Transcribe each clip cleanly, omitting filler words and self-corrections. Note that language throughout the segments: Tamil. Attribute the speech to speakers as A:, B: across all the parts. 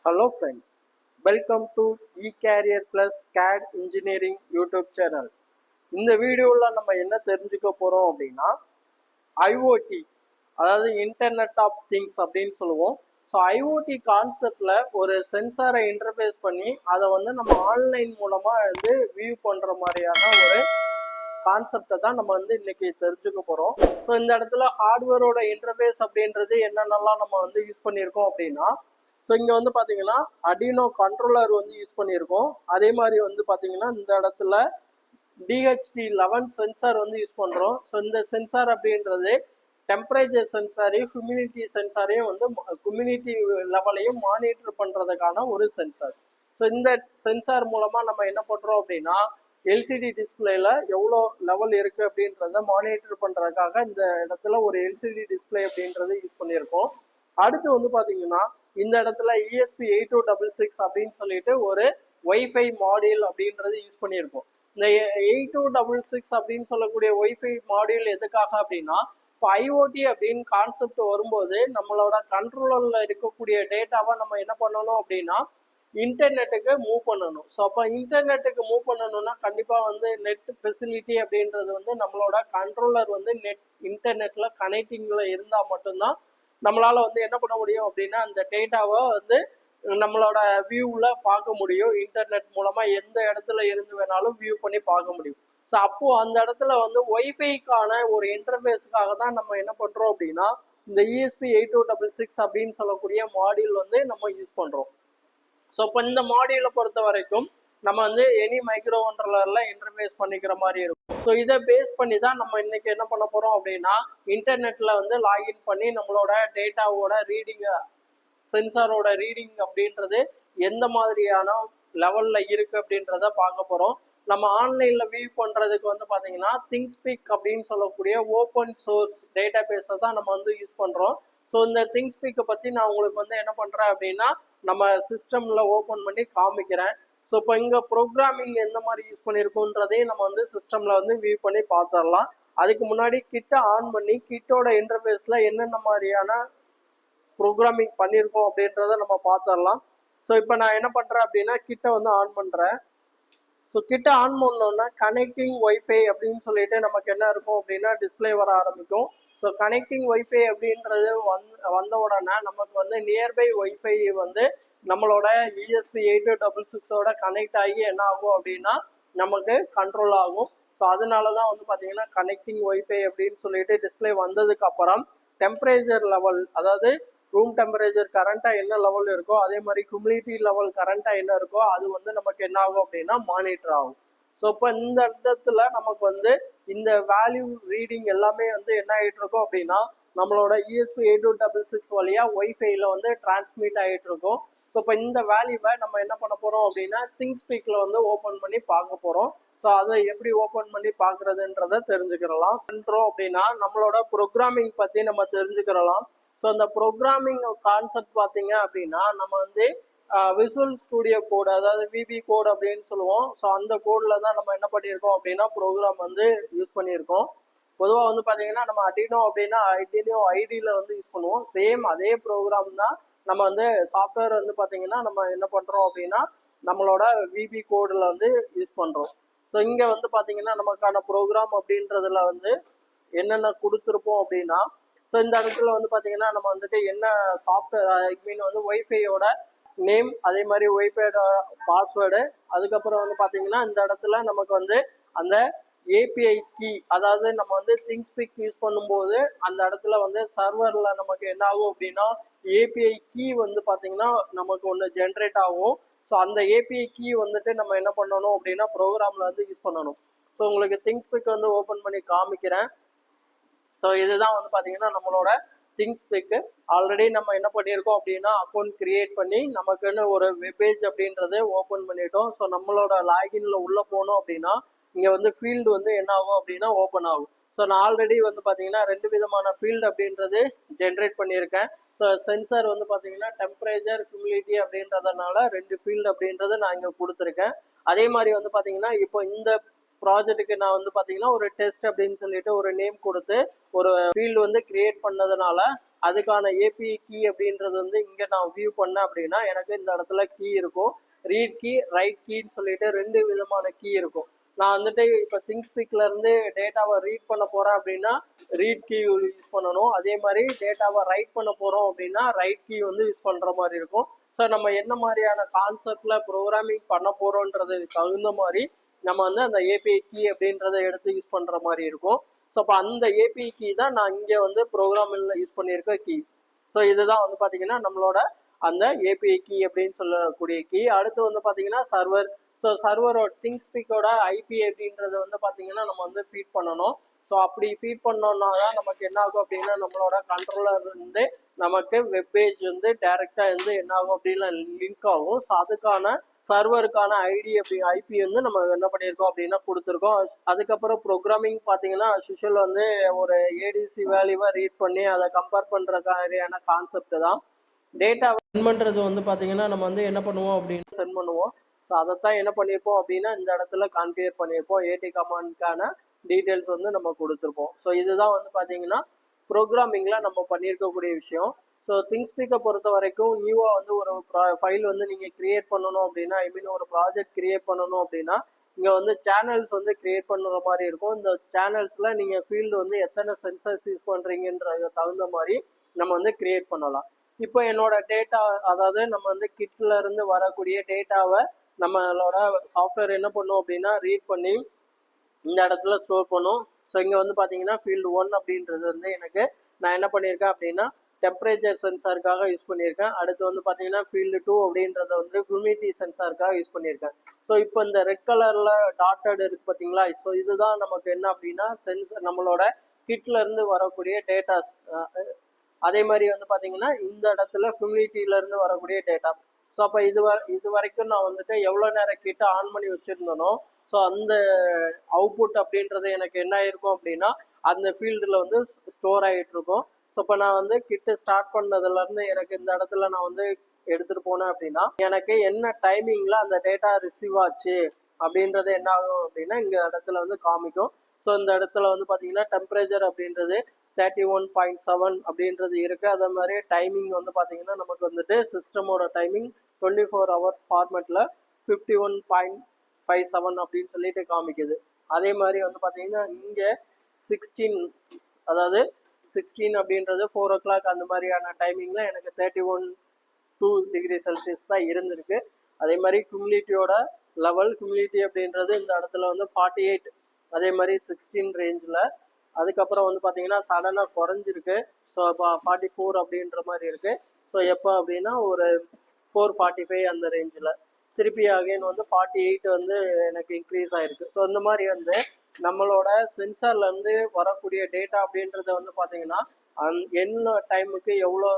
A: Hello friends, welcome to eCarrier Plus CAD Engineering YouTube channel. இந்த வீடியோவில் நம்ம என்ன தெரிஞ்சுக்க போகிறோம் அப்படின்னா ஐஓடி, அதாவது இன்டர்நெட் ஆஃப் திங்ஸ் அப்படின்னு சொல்லுவோம். ஸோ ஐஓடி கான்செப்டில் ஒரு சென்சாரை இன்டர்ஃபேஸ் பண்ணி அதை வந்து நம்ம ஆன்லைன் மூலமாக வந்து வியூ பண்ணுற மாதிரியான ஒரு கான்செப்டை தான் நம்ம வந்து இன்னைக்கு தெரிஞ்சுக்க போகிறோம். ஸோ இந்த இடத்துல ஹார்ட்வேரோட இன்டர்ஃபேஸ் அப்படின்றது என்னென்னலாம் நம்ம வந்து யூஸ் பண்ணியிருக்கோம் அப்படின்னா, ஸோ இங்கே வந்து பார்த்தீங்கன்னா அடினோ கண்ட்ரோலர் வந்து யூஸ் பண்ணியிருக்கோம். அதே மாதிரி வந்து பார்த்தீங்கன்னா இந்த இடத்துல DHT11 சென்சார் வந்து யூஸ் பண்ணுறோம். ஸோ இந்த சென்சார் அப்படின்றது டெம்பரேச்சர் சென்சாரையும் ஹியூமிடிட்டி சென்சாரையும் வந்து ஹியூமிடிட்டி லெவலையும் மானிட்டர் பண்ணுறதுக்கான ஒரு சென்சார். ஸோ இந்த சென்சார் மூலமாக நம்ம என்ன பண்ணுறோம் அப்படின்னா எல்சிடி டிஸ்பிளேல எவ்வளோ லெவல் இருக்குது அப்படின்றத மானிட்டர் பண்ணுறதுக்காக இந்த இடத்துல ஒரு எல்சிடி டிஸ்பிளே அப்படின்றது யூஸ் பண்ணியிருக்கோம். அடுத்து வந்து பார்த்தீங்கன்னா இந்த இடத்துல ESP8266 அப்படின்னு சொல்லிட்டு ஒரு ஒய்ஃபை மாடியூல் அப்படின்றது யூஸ் பண்ணியிருக்கோம். இந்த 8266 அப்படின்னு சொல்லக்கூடிய ஒய்ஃபை மாடியூல் எதுக்காக அப்படின்னா, இப்போ ஐஓடி அப்படின்னு கான்செப்ட் வரும்போது நம்மளோட கண்ட்ரோலரில் இருக்கக்கூடிய டேட்டாவை நம்ம என்ன பண்ணணும் அப்படின்னா இன்டர்நெட்டுக்கு மூவ் பண்ணணும். ஸோ அப்போ இன்டர்நெட்டுக்கு மூவ் பண்ணணும்னா கண்டிப்பாக வந்து நெட் ஃபெசிலிட்டி அப்படின்றது வந்து நம்மளோட கண்ட்ரோலர் வந்து இன்டர்நெட்டில் கனெக்டிங்கில் இருந்தால் மட்டும்தான் நம்மளால் வந்து என்ன பண்ண முடியும் அப்படின்னா அந்த டேட்டாவை வந்து நம்மளோட வியூவில் பார்க்க முடியும். இன்டர்நெட் மூலமாக எந்த இடத்துல இருந்து வேணாலும் வியூ பண்ணி பார்க்க முடியும். ஸோ அப்போது அந்த இடத்துல வந்து ஒய்ஃபைக்கான ஒரு இன்டர்ஃபேஸுக்காக தான் நம்ம என்ன பண்ணுறோம் அப்படின்னா இந்த ESP8266 அப்படின்னு சொல்லக்கூடிய மாடியூல் வந்து நம்ம யூஸ் பண்ணுறோம். ஸோ இப்போ இந்த மாடியூலை பொறுத்த வரைக்கும் நம்ம வந்து எனி மைக்ரோ கண்ட்ரோலரில் இன்டர்ஃபேஸ் பண்ணிக்கிற மாதிரி இருக்கும். ஸோ இதை பேஸ் பண்ணி தான் நம்ம இன்னைக்கு என்ன பண்ண போகிறோம் அப்படின்னா இன்டர்நெட்டில் வந்து லாகின் பண்ணி நம்மளோட டேட்டாவோட ரீடிங்கை சென்சாரோட ரீடிங் அப்படின்றது எந்த மாதிரியான லெவலில் இருக்குது அப்படின்றத பார்க்க போகிறோம். நம்ம ஆன்லைனில் வியூ பண்ணுறதுக்கு வந்து பார்த்தீங்கன்னா திங்ஸ்பீக் அப்படின்னு சொல்லக்கூடிய ஓப்பன் சோர்ஸ் டேட்டா பேஸை தான் நம்ம வந்து யூஸ் பண்ணுறோம். ஸோ இந்த திங்ஸ்பீக்கை பற்றி நான் உங்களுக்கு வந்து என்ன பண்ணுறேன் அப்படின்னா நம்ம சிஸ்டமில் ஓப்பன் பண்ணி காமிக்கிறேன். ஸோ இப்போ இங்கே ப்ரோக்ராமிங் எந்த மாதிரி யூஸ் பண்ணியிருக்கோன்றதையும் நம்ம வந்து சிஸ்டமில் வந்து வியூ பண்ணி பார்த்துடலாம். அதுக்கு முன்னாடி கிட்டை ஆன் பண்ணி கிட்டோட இன்டர்ஃபேஸில் என்னென்ன மாதிரியான ப்ரோக்ராமிங் பண்ணியிருக்கோம் அப்படின்றத நம்ம பார்த்துடலாம். ஸோ இப்போ நான் என்ன பண்ணுறேன் அப்படின்னா கிட்டை வந்து ஆன் பண்ணுறேன். ஸோ கிட்டை ஆன் பண்ணோன்னா கனெக்டிங் ஒய்ஃபை அப்படின்னு சொல்லிட்டு நமக்கு என்ன இருக்கும் அப்படின்னா டிஸ்பிளே வர ஆரம்பிக்கும். ஸோ கனெக்டிங் ஒய்ஃபை அப்படின்றது வந்த உடனே நமக்கு வந்து நியர்பை ஒய்ஃபை வந்து நம்மளோட ESP8266 கனெக்ட் ஆகி என்ன ஆகும் அப்படின்னா நமக்கு கண்ட்ரோல் ஆகும். ஸோ அதனால தான் வந்து பார்த்தீங்கன்னா கனெக்டிங் ஒய்ஃபை அப்படின்னு சொல்லிட்டு டிஸ்பிளே வந்ததுக்கு அப்புறம் டெம்பரேச்சர் லெவல், அதாவது ரூம் டெம்பரேச்சர் கரண்ட்டாக என்ன லெவல் இருக்கோ அதே மாதிரி ஹியூமிடிட்டி லெவல் கரண்ட்டாக என்ன இருக்கோ அது வந்து நமக்கு என்ன ஆகும் அப்படின்னா மானிட்டர் ஆகும். ஸோ இப்போ இந்த இடத்துல நமக்கு வந்து இந்த வேல்யூ ரீடிங் எல்லாமே வந்து என்ன ஆகிட்டு இருக்கும் அப்படின்னா நம்மளோட ESP8266 வழியாக ஒய்ஃபைல வந்து டிரான்ஸ்மிட் ஆகிட்டு இருக்கும். ஸோ இப்போ இந்த வேல்யூவை நம்ம என்ன பண்ண போகிறோம் அப்படின்னா திங்ஸ்பீக்கில் வந்து ஓப்பன் பண்ணி பார்க்க போகிறோம். ஸோ அதை எப்படி ஓப்பன் பண்ணி பார்க்குறதுன்றதை தெரிஞ்சுக்கிறலாம். பண்ணுறோம் அப்படின்னா நம்மளோட ப்ரோக்ராமிங் பற்றி நம்ம தெரிஞ்சுக்கிறலாம். ஸோ அந்த ப்ரோக்ராமிங் கான்செப்ட் பார்த்தீங்க அப்படின்னா நம்ம வந்து விசுவல் ஸ்டுடியோ கோடு, அதாவது விபி கோட் அப்படின்னு சொல்லுவோம். ஸோ அந்த கோடில் தான் நம்ம என்ன பண்ணியிருக்கோம் அப்படின்னா ப்ரோக்ராம் வந்து யூஸ் பண்ணியிருக்கோம். பொதுவாக வந்து பார்த்தீங்கன்னா நம்ம அடினோ அப்படின்னா ஐடியில் வந்து யூஸ் பண்ணுவோம். சேம் அதே ப்ரோக்ராம் தான் நம்ம வந்து சாஃப்ட்வேர் வந்து பார்த்தீங்கன்னா நம்ம என்ன பண்ணுறோம் அப்படின்னா நம்மளோட விபி கோடில் வந்து யூஸ் பண்ணுறோம். ஸோ இங்கே வந்து பார்த்தீங்கன்னா நமக்கான ப்ரோக்ராம் அப்படின்றதுல வந்து என்னென்ன கொடுத்துருப்போம் அப்படின்னா ஸோ இந்த இடத்துல வந்து பார்த்தீங்கன்னா நம்ம வந்துட்டு என்ன சாஃப்ட்வேர் ஐ மீன் வந்து ஒய்ஃபையோட நேம், அதே மாதிரி ஒய்ஃபையோட பாஸ்வேர்டு, அதுக்கப்புறம் வந்து பார்த்தீங்கன்னா இந்த இடத்துல நமக்கு வந்து அந்த ஏபிஐ கீ, அதாவது நம்ம வந்து திங்ஸ்பீக் யூஸ் பண்ணும்போது அந்த இடத்துல வந்து சர்வரில் நமக்கு என்ன ஆகும் அப்படின்னா ஏபிஐ கீ வந்து பார்த்தீங்கன்னா நமக்கு ஒன்று ஜென்ரேட் ஆகும். ஸோ அந்த ஏபிஐ கீ வந்துட்டு நம்ம என்ன பண்ணணும் அப்படின்னா ப்ரோக்ராமில் வந்து யூஸ் பண்ணணும். ஸோ உங்களுக்கு திங்ஸ்பீக் வந்து ஓப்பன் பண்ணி காமிக்கிறேன். ஸோ இதுதான் வந்து பார்த்தீங்கன்னா நம்மளோட திங்ஸ்பீக்கு. ஆல்ரெடி நம்ம என்ன பண்ணியிருக்கோம் அப்படின்னா அக்கௌண்ட் கிரியேட் பண்ணி நமக்குன்னு ஒரு வெப்பேஜ் அப்படின்றது ஓப்பன் பண்ணிட்டோம். ஸோ நம்மளோட லாகின்ல உள்ளே போனோம் அப்படின்னா இங்கே வந்து ஃபீல்டு வந்து என்ன ஆகும் அப்படின்னா ஓப்பன் ஆகும். ஸோ நான் ஆல்ரெடி வந்து பார்த்தீங்கன்னா 2 விதமான ஃபீல்டு அப்படின்றது ஜென்ரேட் பண்ணியிருக்கேன். ஸோ சென்சார் வந்து பார்த்தீங்கன்னா டெம்பரேச்சர் ஹியூமிடிட்டி அப்படின்றதுனால 2 ஃபீல்டு அப்படின்றது நான் இங்கே கொடுத்துருக்கேன். அதே மாதிரி வந்து பார்த்தீங்கன்னா இப்போ இந்த ப்ராஜெக்ட்டுக்கு நான் வந்து பார்த்தீங்கன்னா ஒரு டெஸ்ட் அப்படின்னு சொல்லிட்டு ஒரு நேம் கொடுத்து ஒரு ஃபீல்டு வந்து கிரியேட் பண்ணதுனால அதுக்கான ஏபிஐ கீ அப்படின்றது வந்து இங்கே நான் வியூ பண்ணேன் அப்படின்னா எனக்கு இந்த இடத்துல கீ இருக்கும். ரீட் கீ, ரைட் கீன்னு சொல்லிட்டு 2 விதமான கீ இருக்கும். நான் வந்துட்டு இப்போ திங்ஸ்பீக்ல இருந்து டேட்டாவை ரீட் பண்ண போறேன் அப்படின்னா ரீட் கீ யூஸ் பண்ணணும். அதே மாதிரி டேட்டாவை ரைட் பண்ண போறோம் அப்படின்னா ரைட் கீ வந்து யூஸ் பண்ற மாதிரி இருக்கும். ஸோ நம்ம என்ன மாதிரியான கான்செப்ட்ல ப்ரோக்ராமிங் பண்ண போறோன்றதுக்கு தகுந்த மாதிரி நம்ம வந்து அந்த ஏபிஐ கீ அப்படின்றத எடுத்து யூஸ் பண்ற மாதிரி இருக்கும். ஸோ அப்போ அந்த ஏபிஐ கீ தான் நான் இங்கே வந்து ப்ரோக்ராமில் யூஸ் பண்ணியிருக்க கீ. ஸோ இதுதான் வந்து பார்த்தீங்கன்னா நம்மளோட அந்த ஏபிஐ கீ அப்படின்னு சொல்லக்கூடிய கீ. அடுத்து வந்து பார்த்தீங்கன்னா சர்வர். ஸோ சர்வரோட திங்ஸ்பீக்கோட ஐபி அப்படின்றத வந்து பார்த்தீங்கன்னா நம்ம வந்து ஃபீட் பண்ணணும். ஸோ அப்படி ஃபீட் பண்ணோம்னா தான் நமக்கு என்ன ஆகும் அப்படின்னா நம்மளோட கண்ட்ரோலர் இருந்து நமக்கு வெப்பேஜ் வந்து டைரெக்டாக வந்து என்ன ஆகும் அப்படின்னா லிங்க் ஆகும். ஸோ அதுக்கான சர்வருக்கான ஐடி அப்படி ஐபி வந்து நம்ம என்ன பண்ணியிருக்கோம் அப்படின்னா கொடுத்துருக்கோம். அதுக்கப்புறம் ப்ரோக்ராமிங் பார்த்தீங்கன்னா யூஷுவல் வந்து ஒரு ஏடிசி வேல்யூவை ரீட் பண்ணி அதை கம்பேர் பண்ணுற மாதிரியான கான்செப்ட் தான். டேட்டா சென்ட் பண்ணுறது வந்து பார்த்தீங்கன்னா நம்ம வந்து என்ன பண்ணுவோம் அப்படின்னு சென்ட் பண்ணுவோம். ஸோ அதைத்தான் என்ன பண்ணியிருப்போம் அப்படின்னா இந்த இடத்துல கான்ஃபிகர் பண்ணியிருப்போம். ஏடி கமாண்டுக்கான டீட்டெயில்ஸ் வந்து நம்ம கொடுத்துருப்போம். ஸோ இதுதான் வந்து பார்த்தீங்கன்னா ப்ரோக்ராமிங்கில் நம்ம பண்ணியிருக்கக்கூடிய விஷயம். ஸோ திங்ஸ்பீக்கை பொறுத்த வரைக்கும் நியூவாக வந்து ஒரு ஃபைல் வந்து நீங்கள் கிரியேட் பண்ணணும் அப்படின்னா ஒரு ப்ராஜெக்ட் கிரியேட் பண்ணணும் அப்படின்னா இங்கே வந்து சேனல்ஸ் வந்து கிரியேட் பண்ணுற மாதிரி இருக்கும். இந்த சேனல்ஸில் நீங்கள் ஃபீல்டு வந்து எத்தனை சென்சர்ஸ் யூஸ் பண்ணுறீங்கன்றது தகுந்த மாதிரி நம்ம வந்து கிரியேட் பண்ணலாம். இப்போ என்னோட டேட்டா, அதாவது நம்ம வந்து கிட்ல இருந்து வரக்கூடிய டேட்டாவை நம்மளோட சாஃப்ட்வேர் என்ன பண்ணும் அப்படின்னா ரீட் பண்ணி இந்த இடத்துல ஸ்டோர் பண்ணும். ஸோ இங்கே வந்து பார்த்தீங்கன்னா ஃபீல்டு 1 அப்படின்றது வந்து எனக்கு நான் என்ன பண்ணியிருக்கேன் அப்படின்னா டெம்பரேச்சர் சென்சாருக்காக யூஸ் பண்ணியிருக்கேன். அடுத்து வந்து பார்த்தீங்கன்னா ஃபீல்டு 2 அப்படின்றத வந்து ஹியூமிடிட்டி சென்சாருக்காக யூஸ் பண்ணியிருக்கேன். ஸோ இப்போ இந்த ரெட் கலரில் டாட்டட் இருக்குது பார்த்தீங்களா? ஸோ இதுதான் நமக்கு என்ன அப்படின்னா சென்சர், நம்மளோட கிட்ல இருந்து வரக்கூடிய டேட்டாஸ். அதே மாதிரி வந்து பார்த்தீங்கன்னா இந்த இடத்துல ஹியூமிடிட்டியிலேருந்து வரக்கூடிய டேட்டா. ஸோ அப்போ இது வரைக்கும் நான் வந்துட்டு எவ்வளோ நேரம் கிட்ட ஆன் பண்ணி வச்சுருந்தனோ ஸோ அந்த அவுட்புட் அப்படின்றது எனக்கு என்ன ஆயிருக்கும் அப்படின்னா அந்த ஃபீல்டில் வந்து ஸ்டோர் ஆகிட்டு இருக்கும். ஸோ இப்போ நான் வந்து கிட்ட ஸ்டார்ட் பண்ணதுலேருந்து எனக்கு இந்த இடத்துல நான் வந்து எடுத்துகிட்டு போனேன் அப்படின்னா எனக்கு என்ன டைமிங்கில் அந்த டேட்டா ரிசீவ் ஆச்சு அப்படின்றது என்ன ஆகும் அப்படின்னா இங்கே இடத்துல வந்து காமிக்கும். ஸோ இந்த இடத்துல வந்து பார்த்தீங்கன்னா டெம்பரேச்சர் அப்படின்றது 31.7 அப்படின்றது இருக்குது. அதே மாதிரி டைமிங் வந்து பார்த்தீங்கன்னா நமக்கு வந்துட்டு சிஸ்டமோட டைமிங் 24 hour ஃபார்மேட்டில் 51.57 அப்படின்னு சொல்லிட்டு காமிக்குது. அதே மாதிரி வந்து பார்த்தீங்கன்னா இங்கே 16, அதாவது 16 அப்படின்றது 4 o'clock அந்த மாதிரியான டைமிங்கில் எனக்கு 31.2 டிகிரி செல்சியஸ் தான் இருந்திருக்கு. அதே மாதிரி ஹியூமிடிட்டியோட லெவல், ஹியூமிடிட்டி அப்படின்றது இந்த இடத்துல வந்து 48, அதே மாதிரி 16 ரேஞ்சில். அதுக்கப்புறம் வந்து பார்த்தீங்கன்னா சடனாக குறைஞ்சிருக்கு. ஸோ இப்போ 44 அப்படின்ற மாதிரி இருக்குது. ஸோ எப்போ அப்படின்னா ஒரு 4:45 அந்த ரேஞ்சில். திருப்பி அகைன் வந்து 48 வந்து எனக்கு இன்க்ரீஸ் ஆகிருக்கு. ஸோ இந்த மாதிரி வந்து நம்மளோட சென்சார்லேருந்து வரக்கூடிய டேட்டா அப்படின்றத வந்து பார்த்தீங்கன்னா என்ன டைமுக்கு எவ்வளோ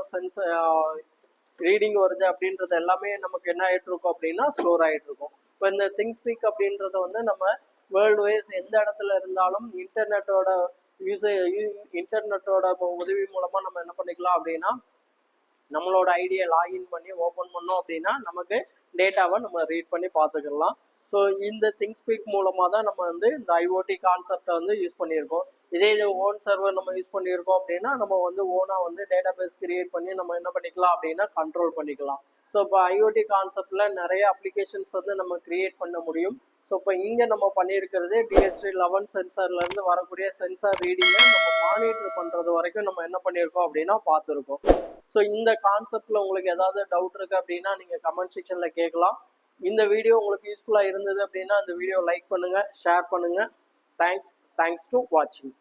A: ரீடிங் வருது அப்படின்றது எல்லாமே நமக்கு என்ன ஆகிட்டு இருக்கும் அப்படின்னா ஸ்டோர் ஆகிட்டு இருக்கும். இப்போ இந்த திங்ஸ்பீக் அப்படின்றத வந்து நம்ம வேர்ல்டு வைஸ் எந்த இடத்துல இருந்தாலும் இன்டர்நெட்டோட உதவி மூலமாக நம்ம என்ன பண்ணிக்கலாம் அப்படின்னா நம்மளோட ஐடியை லாகின் பண்ணி ஓப்பன் பண்ணோம் அப்படின்னா நமக்கு டேட்டாவை நம்ம ரீட் பண்ணி பார்த்துக்கலாம். ஸோ இந்த திங்ஸ்பீக் மூலமாக தான் நம்ம வந்து இந்த ஐஓடி கான்செப்டை வந்து யூஸ் பண்ணியிருக்கோம். இதே இது ஓன் சர்வர் நம்ம யூஸ் பண்ணியிருக்கோம் அப்படின்னா நம்ம வந்து ஓனாக வந்து டேட்டா பேஸ் கிரியேட் பண்ணி நம்ம என்ன பண்ணிக்கலாம் அப்படின்னா கண்ட்ரோல் பண்ணிக்கலாம். ஸோ இப்போ ஐஓடி கான்செப்டில் நிறைய அப்ளிகேஷன்ஸ் வந்து நம்ம கிரியேட் பண்ண முடியும். ஸோ இப்போ இங்கே நம்ம பண்ணியிருக்கிறது DHT11 சென்சார்லேருந்து வரக்கூடிய சென்சார் ரீடிங்கை நம்ம மானிட்டர் பண்ணுறது வரைக்கும் நம்ம என்ன பண்ணியிருக்கோம் அப்படின்னா பார்த்துருக்கோம். ஸோ இந்த கான்செப்டில் உங்களுக்கு ஏதாவது டவுட் இருக்குது அப்படின்னா நீங்கள் கமெண்ட் செக்ஷனில் கேட்கலாம். இந்த வீடியோ உங்களுக்கு யூஸ்ஃபுல்லாக இருந்தது அப்படின்னா இந்த வீடியோ லைக் பண்ணுங்கள், ஷேர் பண்ணுங்கள். தேங்க்ஸ் டு வாட்சிங்.